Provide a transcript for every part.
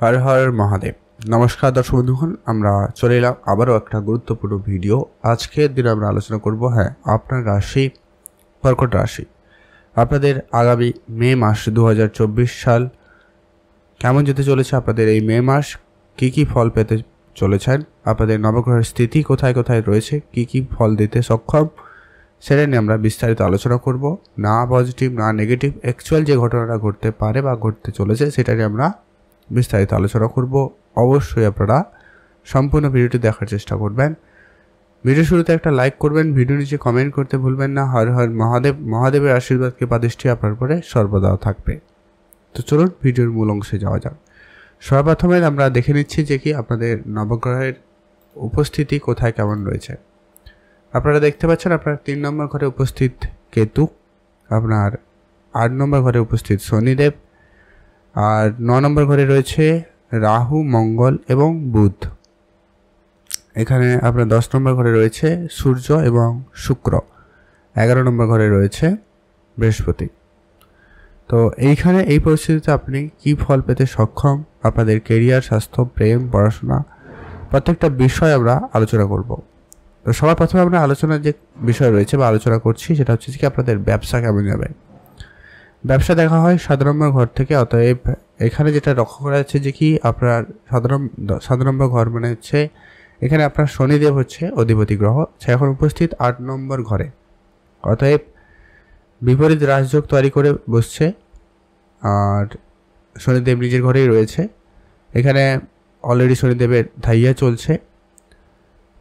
হর হর মহাদেব। নমস্কার দর্শক বন্ধুগণ, আমরা চলে এলাম আবারও একটা গুরুত্বপূর্ণ ভিডিও। আজকের দিনে আমরা আলোচনা করব আপনার রাশি কর্কট রাশি। আপনাদের আগামী মে মাস 2024 সাল কেমন যেতে চলেছে, আপনাদের এই মে মাস কি কি ফল পেতে চলেছেন, আপনাদের নবগ্রহের স্থিতি কোথায় কোথায় রয়েছে, কি কি ফল দিতে সক্ষম, সেটা নিয়ে আমরা বিস্তারিত আলোচনা করব। না পজিটিভ না নেগেটিভ, অ্যাকচুয়াল যে ঘটনাটা ঘটতে পারে বা ঘটতে চলেছে সেটা নিয়ে আমরা বিস্তারিত আলোচনা করব। অবশ্যই আপনারা সম্পূর্ণ ভিডিওটি দেখার চেষ্টা করবেন। ভিডিও শুরুতে একটা লাইক করবেন, ভিডিও নিচে কমেন্ট করতে ভুলবেন না। হর হর মহাদেব, মহাদেবের আশীর্বাদকে পাদৃষ্টি আপনার উপরে সর্বদা থাকবে। তো চলুন ভিডিওর মূল অংশে যাওয়া যাক। সর্বপ্রথমে আমরা দেখে নিচ্ছি যে কি আপনাদের নবগ্রহের উপস্থিতি কোথায় কেমন রয়েছে। আপনারা দেখতে পাচ্ছেন আপনার 3 নম্বর ঘরে উপস্থিত কেতু, আপনার 8 নম্বর ঘরে উপস্থিত শনিদেব, আর 9 নম্বর ঘরে রয়েছে রাহু, মঙ্গল এবং বুধ। এখানে আপনার 10 নম্বর ঘরে রয়েছে সূর্য এবং শুক্র, 11 নম্বর ঘরে রয়েছে বৃহস্পতি। তো এইখানে এই পরিস্থিতিতে আপনি কি ফল পেতে সক্ষম, আপনাদের কেরিয়ার, স্বাস্থ্য, প্রেম, পড়াশোনা প্রত্যেকটা বিষয় আমরা আলোচনা করব। তো সবার প্রথমে আমরা আলোচনার যে বিষয় রয়েছে বা আলোচনা করছি সেটা হচ্ছে কি আপনাদের ব্যবসা কেমন যাবে। ব্যবসা দেখা হয় 7 নম্বর ঘর থেকে, অতএব এখানে যেটা লক্ষ্য করা যাচ্ছে যে কি আপনার 7 নম্বর ঘর মানে হচ্ছে এখানে আপনার শনিদেব হচ্ছে অধিপতি গ্রহ, সে এখন উপস্থিত 8 নম্বর ঘরে। অতএব বিপরীত রাজযোগ তৈরি করে বসছে, আর শনিদেব নিজের ঘরেই রয়েছে। এখানে অলরেডি শনিদেবের ধাইয়া চলছে।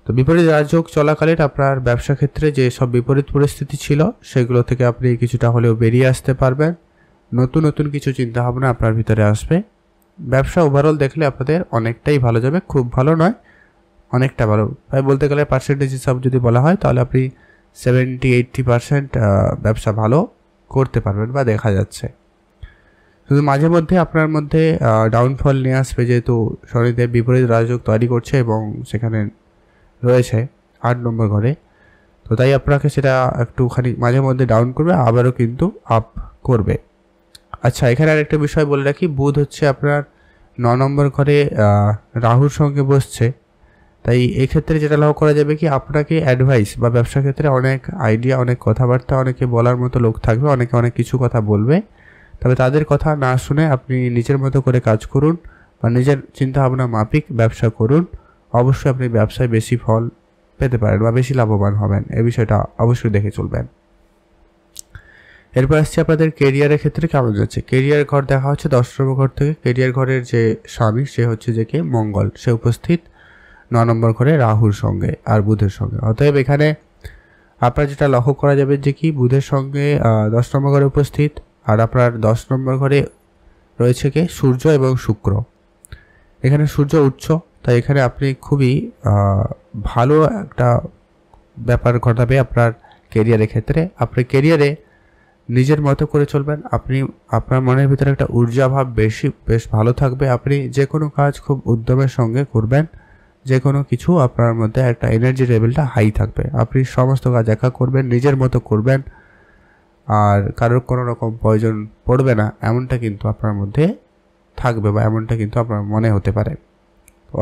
তো বিপরীত রাজযোগ চলাকালীন আপনার ব্যবসা ক্ষেত্রে যে সব বিপরীত পরিস্থিতি ছিল সেগুলো থেকে আপনি কিছুটা হলেও বেরিয়ে আসতে পারবেন। নতুন নতুন কিছু চিন্তাভাবনা আপনার ভিতরে আসবে। ব্যবসা ওভারঅল দেখলে আপনাদের অনেকটাই ভালো যাবে, খুব ভালো নয়, অনেকটা ভালো। তাই বলতে গেলে পার্সেন্টেজ হিসাব যদি বলা হয় তাহলে আপনি 70-80% ব্যবসা ভালো করতে পারবেন বা দেখা যাচ্ছে। শুধু মাঝে মধ্যে আপনার মধ্যে ডাউনফল নিয়ে আসবে, যেহেতু শনিদেব বিপরীত রাজযোগ তৈরি করছে এবং সেখানে রয়েছে 8 নম্বর ঘরে। তো তাই আপনাকে সেটা একটুখানি মাঝে মধ্যে ডাউন করবে, আবারও কিন্তু আপ করবে। আচ্ছা, এখানে আরেকটা বিষয় বলে রাখি, বুধ হচ্ছে আপনার 9 নম্বর ঘরে রাহুর সঙ্গে বসছে। তাই এক্ষেত্রে যেটা লক্ষ্য করা যাবে কি আপনাকে অ্যাডভাইস বা ব্যবসা ক্ষেত্রে অনেক আইডিয়া, অনেক কথাবার্তা, অনেকে বলার মতো লোক থাকবে, অনেকে অনেক কিছু কথা বলবে। তবে তাদের কথা না শুনে আপনি নিজের মতো করে কাজ করুন বা নিজের চিন্তাভাবনা মাফিক ব্যবসা করুন। অবশ্যই আপনি ব্যবসায় বেশি ফল পেতে পারেন বা বেশি লাভবান হবেন, এই বিষয়টা অবশ্যই দেখে চলবেন। এরপর আসছে আপনাদের কেরিয়ারের ক্ষেত্রে কেমন যাচ্ছে। কেরিয়ার ঘর দেখা হচ্ছে 10 নম্বর ঘর থেকে। কেরিয়ার ঘরের যে স্বামী সে হচ্ছে যে কে মঙ্গল, সে উপস্থিত 9 নম্বর ঘরে রাহুর সঙ্গে আর বুধের সঙ্গে। অতএব এখানে আপনার যেটা লক্ষ্য করা যাবে যে কি বুধের সঙ্গে 10 নম্বর ঘরে উপস্থিত, আর আপনার 10 নম্বর ঘরে রয়েছে কে সূর্য এবং শুক্র। এখানে সূর্য উচ্চ, তাই এখানে আপনি খুবই ভালো একটা ব্যাপার ঘটাবে আপনার কেরিয়ারের ক্ষেত্রে। আপনি কেরিয়ারে নিজের মতো করে চলবেন, আপনি আপনার মনের ভিতরে একটা ঊর্জাভাব বেশ ভালো থাকবে। আপনি যে কোনো কাজ খুব উদ্যমের সঙ্গে করবেন, যে কোনো কিছু আপনার মধ্যে একটা এনার্জি লেভেলটা হাই থাকবে। আপনি সমস্ত কাজ একা করবেন, নিজের মতো করবেন, আর কারোর কোনো রকম প্রয়োজন পড়বে না এমনটা কিন্তু আপনার মধ্যে থাকবে বা এমনটা কিন্তু আপনার মনে হতে পারে।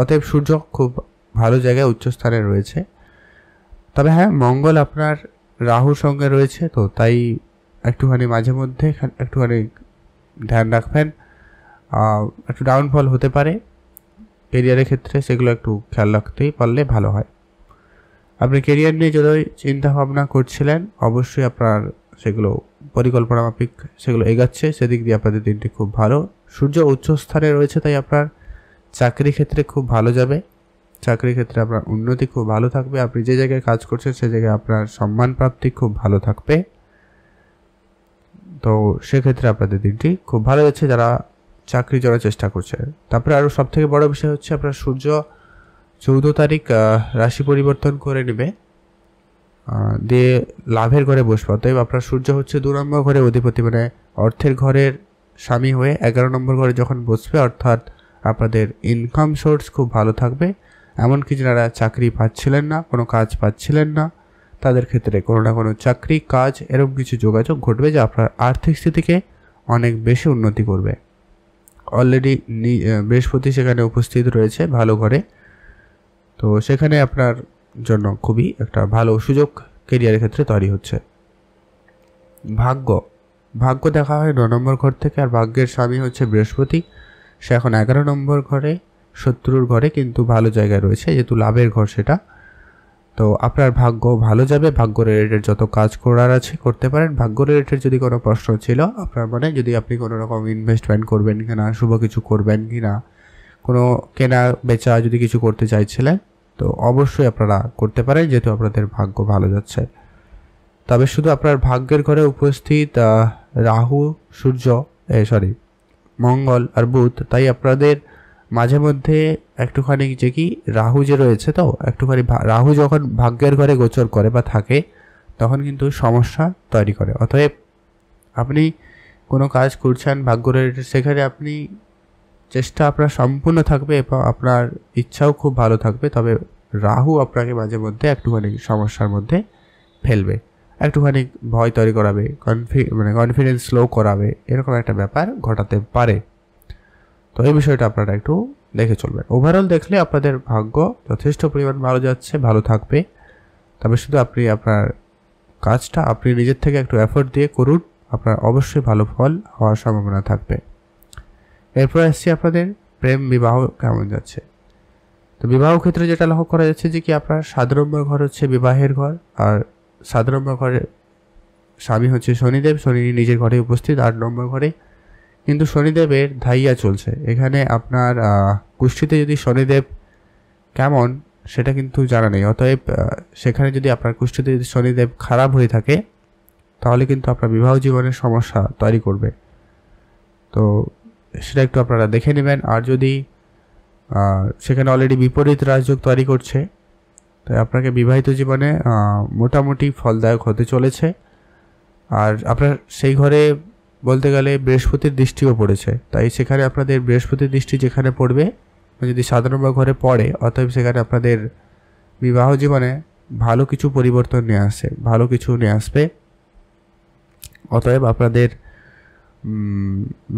অতএব সূর্য খুব ভালো জায়গায় উচ্চস্থানে রয়েছে। তবে হ্যাঁ, মঙ্গল আপনার রাহুর সঙ্গে রয়েছে, তো তাই একটুখানি মাঝে মধ্যে একটুখানি ধ্যান রাখবেন, একটু ডাউনফল হতে পারে কেরিয়ারের ক্ষেত্রে, সেগুলো একটু খেয়াল রাখতেই পারলে ভালো হয়। আপনি কেরিয়ার নিয়ে যদি চিন্তা ভাবনা করছিলেন, অবশ্যই আপনার সেগুলো পরিকল্পনা মাফিক সেগুলো এগাচ্ছে, সেদিক দিয়ে আপনাদের দিনটি খুব ভালো। সূর্য উচ্চস্থানে রয়েছে, তাই আপনার চাকরি ক্ষেত্রে খুব ভালো যাবে। চাকরির ক্ষেত্রে আপনার উন্নতি খুব ভালো থাকবে। আপনি যে জায়গায় কাজ করছেন সে জায়গায় আপনার সম্মান প্রাপ্তি খুব ভালো থাকবে। তো সেক্ষেত্রে আপনাদের দিনটি খুব ভালো যাচ্ছে যারা চাকরি করার চেষ্টা করছে। তারপরে আরও সবথেকে বড় বিষয় হচ্ছে আপনার সূর্য 14 তারিখ রাশি পরিবর্তন করে নেবে, দিয়ে লাভের ঘরে বসবে। অতএব আপনার সূর্য হচ্ছে 2 নম্বর ঘরে অধিপতি, মানে অর্থের ঘরের স্বামী হয়ে 11 নম্বর ঘরে যখন বসবে, অর্থাৎ আপনাদের ইনকাম সোর্স খুব ভালো থাকবে। এমনকি যারা চাকরি পাচ্ছিলেন না, কোনো কাজ পাচ্ছিলেন না, তাদের ক্ষেত্রে কোনো না কোনো চাকরি, কাজ, এরকম কিছু যোগাযোগ ঘটবে যা আপনার আর্থিক স্থিতিকে অনেক বেশি উন্নতি করবে। অলরেডি বৃহস্পতি সেখানে উপস্থিত রয়েছে ভালো ঘরে, তো সেখানে আপনার জন্য খুবই একটা ভালো সুযোগ কেরিয়ারের ক্ষেত্রে তৈরি হচ্ছে। ভাগ্য দেখা হয় 9 নম্বর ঘর থেকে, আর ভাগ্যের স্বামী হচ্ছে বৃহস্পতি, সে এখন 11 নম্বর ঘরে, শত্রুর ঘরে, কিন্তু ভালো জায়গায় রয়েছে যেহেতু লাভের ঘর সেটা। তো আপনার ভাগ্য ভালো যাবে, ভাগ্য রিলেটেড যত কাজ করার আছে করতে পারেন। ভাগ্য রিলেটেড যদি কোনো প্রশ্ন ছিল আপনার মনে, যদি আপনি কোনো রকম ইনভেস্টমেন্ট করবেন কিনা, শুভ কিছু করবেন কিনা, কোনো কেনা বেচা যদি কিছু করতে চাইছিলেন, তো অবশ্যই আপনারা করতে পারেন যেহেতু আপনাদের ভাগ্য ভালো যাচ্ছে। তবে শুধু আপনার ভাগ্যের ঘরে উপস্থিত রাহু, মঙ্গল আর বুধ, তাই আপনাদের মাঝে মধ্যে একটুখানি যে কি রাহু যে রয়েছে, তো একটুখানি রাহু যখন ভাগ্যের ঘরে গোচর করে বা থাকে তখন কিন্তু সমস্যা তৈরি করে। অতএব আপনি কোনো কাজ করছেন ভাগ্য রিলেটেড, সেখানে আপনি চেষ্টা আপনার সম্পূর্ণ থাকবে এবং আপনার ইচ্ছাও খুব ভালো থাকবে। তবে রাহু আপনাকে মাঝে মধ্যে একটুখানি সমস্যার মধ্যে ফেলবে, একটুখানি ভয় তৈরি করাবে, কনফিডেন্স স্লো করাবে, এরকম একটা ব্যাপার ঘটাতে পারে। তো এই বিষয়টা আপনারা একটু দেখে চলবেন। ওভারঅল দেখলে আপনাদের ভাগ্য যথেষ্ট পরিমাণ ভালো যাচ্ছে, ভালো থাকবে। তবে শুধু আপনি আপনার কাজটা আপনি নিজের থেকে একটু এফোর্ট দিয়ে করুন, আপনার অবশ্যই ভালো ফল হওয়ার সম্ভাবনা থাকবে। এরপর আসছি আপনাদের প্রেম বিবাহ কেমন যাচ্ছে। তো বিবাহ ক্ষেত্রে যেটা লক্ষ্য করা যাচ্ছে যে কি আপনার 7 নম্বর ঘর হচ্ছে বিবাহের ঘর, আর 7 নম্বর ঘরে স্বামী হচ্ছে শনিদেব, শনি নিজের ঘরে উপস্থিত 8 নম্বর ঘরে, কিন্তু শনিদেবের ধাইয়া চলছে এখানে। আপনার কুষ্ঠিতে যদি শনিদেব কেমন সেটা কিন্তু জানা নেই, অতএব সেখানে যদি আপনার কুষ্ঠিতে যদি শনিদেব খারাপ হয়ে থাকে তাহলে কিন্তু আপনার বিবাহ জীবনের সমস্যা তৈরি করবে। তো সেটা একটু আপনারা দেখে নেবেন। আর যদি সেখানে অলরেডি বিপরীত রাজযোগ তৈরি করছে, তাই আপনাকে বিবাহিত জীবনে মোটামুটি ফলদায়ক হতে চলেছে। আর আপনার সেই ঘরে বলতে গেলে বৃহস্পতির দৃষ্টিও পড়েছে, তাই সেখানে আপনাদের বৃহস্পতির দৃষ্টি যেখানে পড়বে, যদি 7 নম্বর ঘরে পড়ে, অতএব সেখানে আপনাদের বিবাহ জীবনে ভালো কিছু পরিবর্তন ভালো কিছু নিয়ে আসবে। অতএব আপনাদের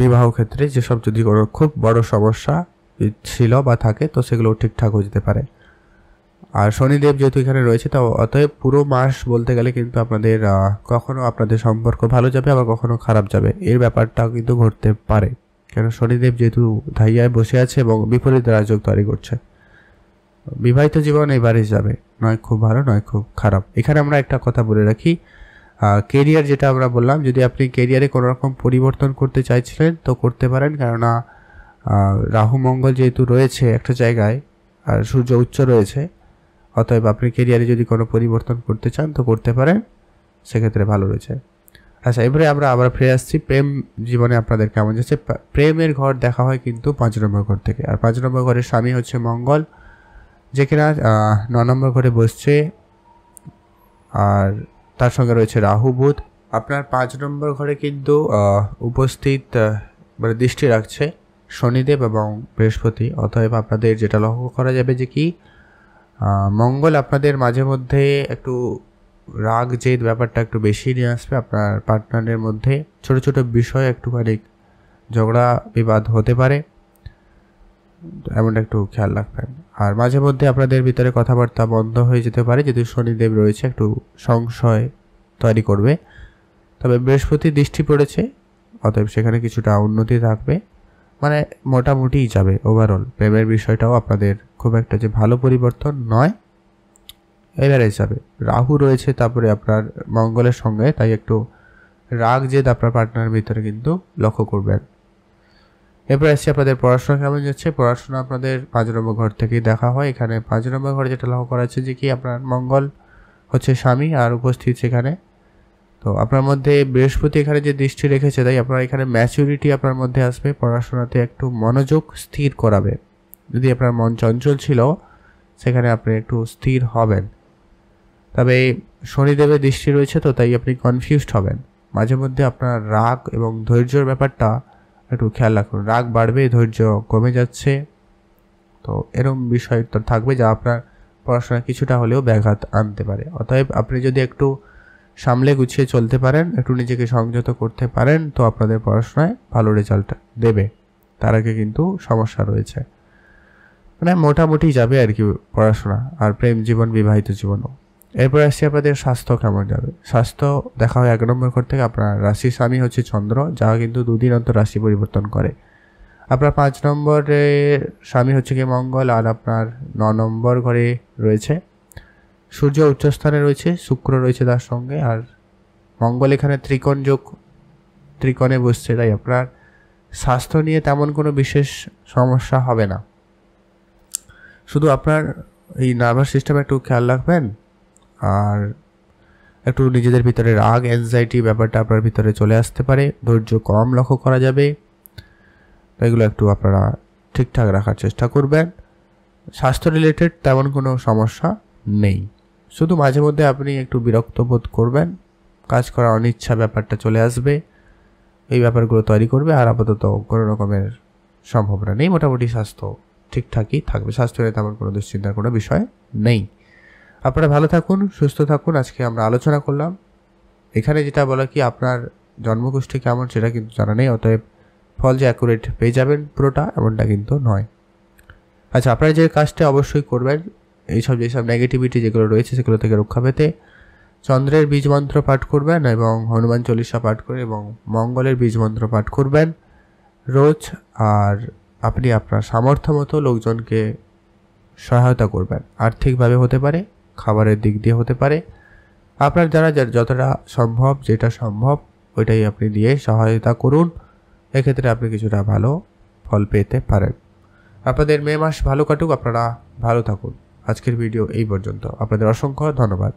বিবাহ ক্ষেত্রে যেসব যদি কোনো খুব বড় সমস্যা ছিল বা থাকে, তো সেগুলো ঠিকঠাক হয়ে যেতে পারে। আর শনিদেব যেহেতু এখানে রয়েছে, তো অতএব পুরো মাস বলতে গেলে কিন্তু আপনাদের কখনো আপনাদের সম্পর্ক ভালো যাবে, আবার কখনো খারাপ যাবে, এর ব্যাপারটাও কিন্তু ঘটতে পারে। কেন শনিদেব যেহেতু ধাইয়ায় বসে আছে এবং বিপরীত রাজযোগ তৈরি করছে। বিবাহিত জীবন এবারে যাবে, নয় খুব ভালো নয় খুব খারাপ। এখানে আমরা একটা কথা বলে রাখি, কেরিয়ার যেটা আমরা বললাম, যদি আপনি কেরিয়ারে কোনো রকম পরিবর্তন করতে চাইছিলেন তো করতে পারেন, কেননা রাহু মঙ্গল যেহেতু রয়েছে একটা জায়গায় আর সূর্য উচ্চ রয়েছে, অতএব আপনি কেরিয়ারে যদি কোনো পরিবর্তন করতে চান তো করতে পারেন, সেক্ষেত্রে ভালো রয়েছে। আচ্ছা, এবারে আমরা আবার ফিরে আসছি প্রেম জীবনে আপনাদের কেমন যাচ্ছে। প্রেমের ঘর দেখা হয় কিন্তু 5 নম্বর ঘর থেকে, আর 5 নম্বর ঘরের স্বামী হচ্ছে মঙ্গল, যে কিনা 9 নম্বর ঘরে বসছে, আর তার সঙ্গে রয়েছে রাহু বুধ। আপনার 5 নম্বর ঘরে কিন্তু উপস্থিত দৃষ্টি রাখছে শনিদেব এবং বৃহস্পতি। অতএব আপনাদের যেটা লক্ষ্য করা যাবে যে কি মঙ্গল আপনাদের মাঝে মধ্যে একটু রাগ জেদ ব্যাপারটা একটু বেশি নিয়ে আসবে। আপনার পার্টনারের মধ্যে ছোট ছোট বিষয়ে একটুখানি ঝগড়া বিবাদ হতে পারে, এমনটা একটু খেয়াল রাখবেন। আর মাঝে মধ্যে আপনাদের ভিতরে কথাবার্তা বন্ধ হয়ে যেতে পারে, যেহেতু শনিদেব রয়েছে একটু সংশয় তৈরি করবে। তবে বৃহস্পতি দৃষ্টি পড়েছে, অতএব সেখানে কিছুটা উন্নতি থাকবে, মানে মোটামুটিই যাবে। ওভারঅল প্রেমের বিষয়টাও আপনাদের খুব একটা যে ভালো পরিবর্তন নয়, এবারে যাবে। রাহু রয়েছে তারপরে আপনার মঙ্গলের সঙ্গে, তাই একটু রাগ জেদ আপনার পার্টনারের ভিতরে কিন্তু লক্ষ্য করবেন। এরপর আসছে আপনাদের পড়াশোনা কেমন যাচ্ছে। পড়াশোনা আপনাদের 5 নম্বর ঘর থেকেই দেখা হয়। এখানে 5 নম্বর ঘরে যেটা লক্ষ্য করা যাচ্ছে যে কি আপনার মঙ্গল হচ্ছে স্বামী আর উপস্থিত সেখানে। তো আপনার মধ্যে বৃহস্পতি এখানে যে দৃষ্টি রেখেছে, তাই আপনার এখানে ম্যাচুরিটি আপনার মধ্যে আসবে, পড়াশোনাতে একটু মনোযোগ স্থির করাবে। যদি আপনার মন চঞ্চল ছিল সেখানে আপনি একটু স্থির হবেন। তবে শনিদেবের দৃষ্টি রয়েছে, তো তাই আপনি কনফিউজড হবেন। মাঝে মধ্যে আপনার রাগ এবং ধৈর্যের ব্যাপারটা একটু খেয়াল রাখুন, রাগ বাড়বে, ধৈর্য কমে যাচ্ছে। তো এরকম বিষয় তো থাকবে যা আপনার পড়াশোনায় কিছুটা হলেও ব্যাঘাত আনতে পারে। অতএব আপনি যদি একটু সামলে গুছিয়ে চলতে পারেন, একটু নিজেকে সংযত করতে পারেন, তো আপনাদের পড়াশোনায় ভালো রেজাল্ট দেবে। তার আগে কিন্তু সমস্যা রয়েছে। মানে মোটামুটি যাবে আর কি পড়াশোনা আর প্রেম জীবন, বিবাহিত জীবনও। এরপর আসছি আপনাদের স্বাস্থ্য কেমন যাবে। স্বাস্থ্য দেখা হয় 1 নম্বর ঘর থেকে আপনার রাশি স্বামী হচ্ছে চন্দ্র, যা কিন্তু 2 দিন অন্তর রাশি পরিবর্তন করে। আপনার 5 নম্বরে স্বামী হচ্ছে কি মঙ্গল, আর আপনার 9 নম্বর ঘরে রয়েছে সূর্য, উচ্চস্থানে রয়েছে, শুক্র রয়েছে তার সঙ্গে, আর মঙ্গল এখানে ত্রিকোণ যোগ, ত্রিকোণে বসছে, তাই আপনার স্বাস্থ্য নিয়ে তেমন কোনো বিশেষ সমস্যা হবে না। শুধু আপনার এই নার্ভাস সিস্টেম একটু খেয়াল রাখবেন, আর একটু নিজেদের ভিতরে রাগ, অ্যাংজাইটি ব্যাপারটা আপনার ভিতরে চলে আসতে পারে, ধৈর্য কম লক্ষ্য করা যাবে, এগুলো একটু আপনারা ঠিকঠাক রাখার চেষ্টা করবেন। স্বাস্থ্য রিলেটেড তেমন কোনো সমস্যা নেই, শুধু মাঝে মধ্যে আপনি একটু বিরক্ত বোধ করবেন, কাজ করার অনিচ্ছা ব্যাপারটা চলে আসবে, এই ব্যাপারগুলো তৈরি করবে। আর আপাতত কোনো রকমের সম্ভাবনা নেই, মোটামুটি স্বাস্থ্য ঠিকঠাকই থাকবে, স্বাস্থ্য নিয়ে তেমন কোনো দুশ্চিন্তার কোনো বিষয় নেই। আপনারা ভালো থাকুন, সুস্থ থাকুন। আজকে আমরা আলোচনা করলাম, এখানে যেটা বলা কি আপনার জন্মগোষ্ঠী কেমন সেটা কিন্তু জানা নেই, অতএব ফল যে অ্যাকুরেট পেয়ে যাবেন পুরোটা এমনটা কিন্তু নয়। আচ্ছা, আপনারা যে কাজটা অবশ্যই করবেন, এইসব যেসব নেগেটিভিটি যেগুলো রয়েছে সেগুলো থেকে রক্ষা পেতে চন্দ্রের বীজ মন্ত্র পাঠ করবেন এবং হনুমান চল্লিশা পাঠ করে এবং মঙ্গলের বীজ মন্ত্র পাঠ করবেন রোজ। আর আপনি আপনার সামর্থ্য মতো লোকজনকে সহায়তা করবেন, আর্থিকভাবে হতে পারে, খাবারের দিক দিয়ে হতে পারে, আপনার দ্বারা যতটা সম্ভব, যেটা সম্ভব ওইটাই আপনি দিয়ে সহায়তা করুন। এক্ষেত্রে আপনি কিছুটা ভালো ফল পেতে পারেন। আপনাদের মে মাস ভালো কাটুক, আপনারা ভালো থাকুন। আজকের ভিডিও এই পর্যন্ত, আপনাদের অসংখ্য ধন্যবাদ।